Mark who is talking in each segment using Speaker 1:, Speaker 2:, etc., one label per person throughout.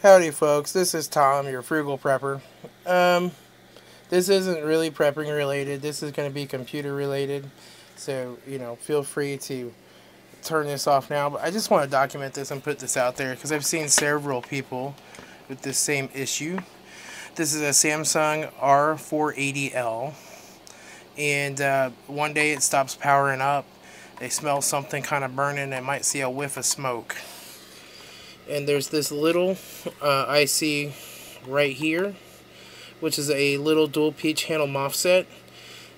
Speaker 1: Howdy folks, this is Tom, your frugal prepper. This isn't really prepping related, this is going to be computer related, so, feel free to turn this off now, but I just want to document this and put this out there because I've seen several people with this same issue. This is a Samsung R480L, and one day it stops powering up, they smell something kind of burning, they might see a whiff of smoke. And there's this little IC right here, which is a little dual P channel Mofset,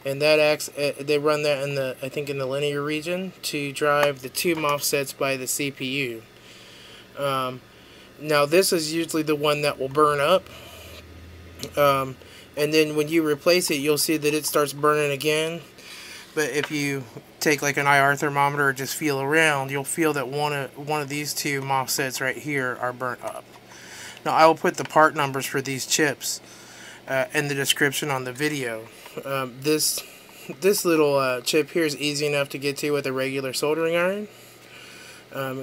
Speaker 1: and that acts. They run that in the, I think, in the linear region to drive the two Mofsets by the CPU. Now this is usually the one that will burn up, and then when you replace it, you'll see that it starts burning again. But if you take like an IR thermometer or just feel around, you'll feel that one of these two Mofsets right here are burnt up. Now I will put the part numbers for these chips in the description on the video. This little chip here is easy enough to get to with a regular soldering iron.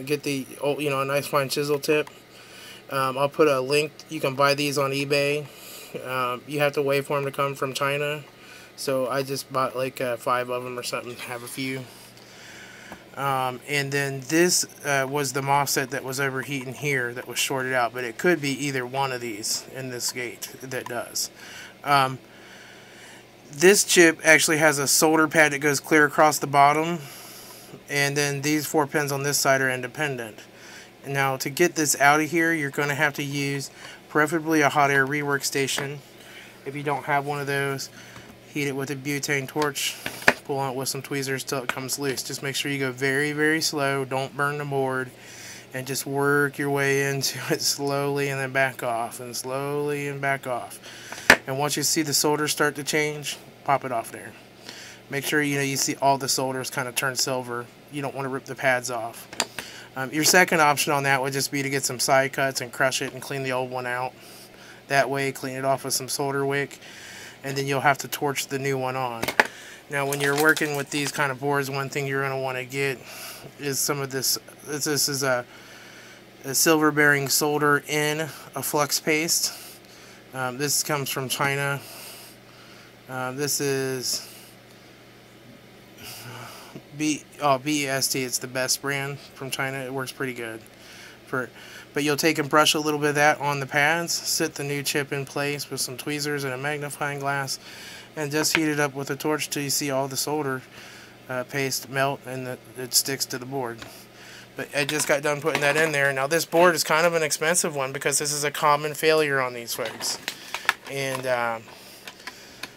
Speaker 1: Get the a nice fine chisel tip. I'll put a link. You can buy these on eBay. You have to wait for them to come from China. So I just bought like 5 of them or something, have a few. And then this was the Mofset that was overheating here that was shorted out, but it could be either one of these in this gate that does. This chip actually has a solder pad that goes clear across the bottom, and then these 4 pins on this side are independent. Now to get this out of here, you're going to have to use preferably a hot air rework station. If you don't have one of those, heat it with a butane torch, pull on it with some tweezers till it comes loose. Just make sure you go very, very slow, don't burn the board, and just work your way into it slowly and then back off, and slowly and back off. And once you see the solder start to change, pop it off there. Make sure you see all the solders kind of turn silver. You don't want to rip the pads off. Your second option on that would just be to get some side cuts and crush it and clean the old one out. That way, clean it off with some solder wick, and then you'll have to torch the new one on. Now when you're working with these kind of boards, one thing you're going to want to get is some of this. This is a silver bearing solder in a flux paste. This comes from China. This is BEST. It's the best brand from China. It works pretty good. But you'll take and brush a little bit of that on the pads, sit the new chip in place with some tweezers and a magnifying glass, and just heat it up with a torch till you see all the solder paste melt and that it sticks to the board. But I just got done putting that in there. Now this board is kind of an expensive one because this is a common failure on these folks. And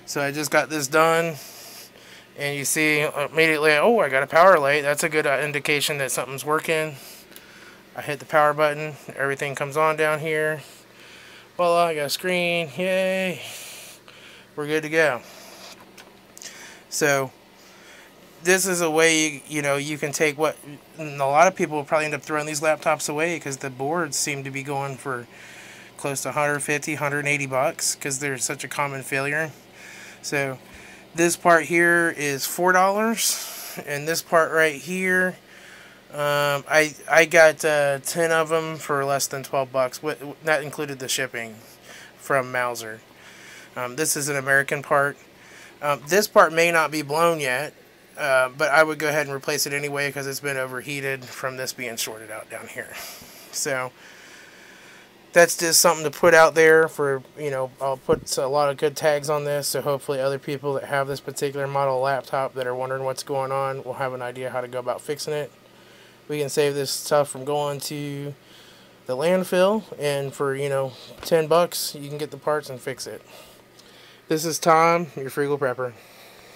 Speaker 1: so I just got this done, and you see immediately, oh, I got a power light. That's a good indication that something's working. I hit the power button, everything comes on down here. Voila, I got a screen, yay. We're good to go. So this is a way you can take what, and a lot of people will probably end up throwing these laptops away because the boards seem to be going for close to 150, 180 bucks because they're such a common failure. So this part here is $4, and this part right here, I got 10 of them for less than 12 bucks. That included the shipping from Mauser. This is an American part. This part may not be blown yet, but I would go ahead and replace it anyway because it's been overheated from this being shorted out down here. So that's just something to put out there for, I'll put a lot of good tags on this, so hopefully other people that have this particular model laptop that are wondering what's going on will have an idea how to go about fixing it. We can save this stuff from going to the landfill, and for 10 bucks you can get the parts and fix it. This is Tom, your frugal prepper.